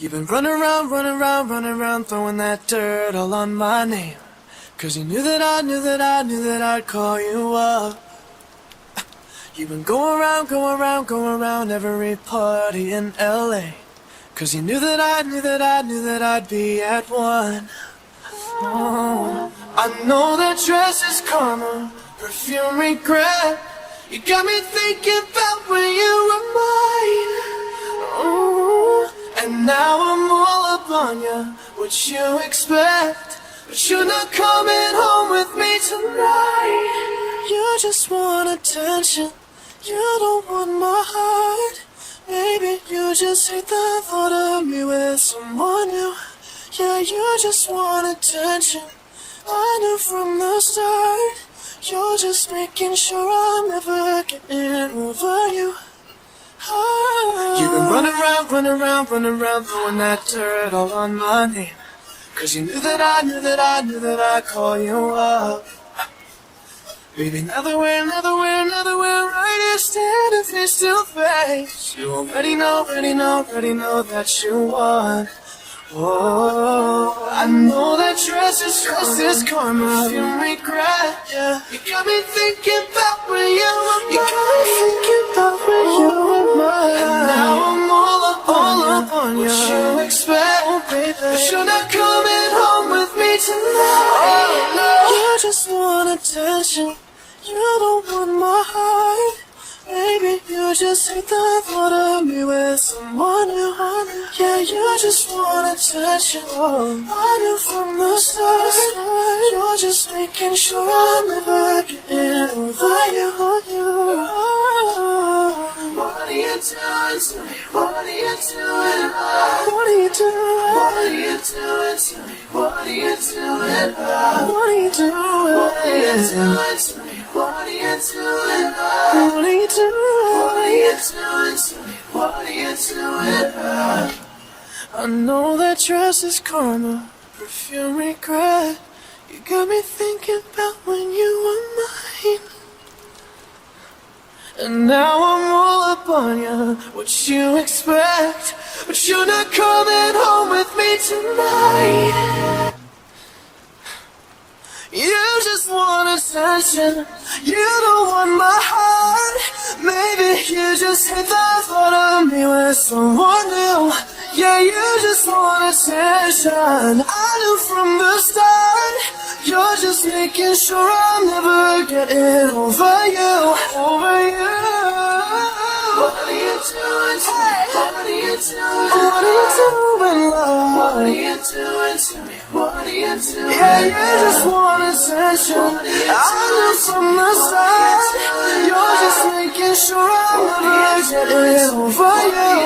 You've been running around, running around, running around, throwing that dirt all on my name. Cause you knew that I'd call you up. You've been going around, going around, going around every party in LA. Cause you knew that I'd be at one. Oh, I know that dress is karma, perfume regret. You got me thinking about when you were mine. Oh, and now I'm all up on you, what you expect? But you're not coming home with me tonight. You just want attention, you don't want my heart. Maybe you just hate the thought of me with someone new. Yeah, you just want attention, I knew from the start. You're just making sure I'm never getting over you. You've been running around, running around, running around, throwing that dirt all on my name. Cause you knew that I'd call you up. Baby, another way, right here standing face to face. You already know that you won. Oh, I know that dress is karma, you regret, yeah. You got me thinking about when you were mine. You got me thinking about when you were mine. And now I'm all up on you. What you expect, oh, baby? But you're not coming home with me tonight. Oh, no. You just want attention, you don't want my heart. Baby, you just hate the thought of me with someone new. Yeah, you just want attention, I knew from the start. You're just making sure I'm never getting over you. What are you doing to me? What are you doing? What are you doing? What are you doing to me? What are you doing? What are you doing? What are you doing to me? What are you doing? What are you doing? What are you doing to me? What are you doing? I know that dress is karma, perfume regret. You got me thinking about when you were mine. And now I'm all up on you, what you expect? But you're not coming home with me tonight. You just want attention, you don't want my heart. Maybe you just hate the thought of me with someone new. Yeah, you just want attention, I knew from the start. You're just making sure I'm never getting over you. What are you doing to me? What are you doing? What are you doing, love? What are you doing to me? What are you doing? Yeah, you just want attention, I knew from the start. You're just making sure I'm never getting over you.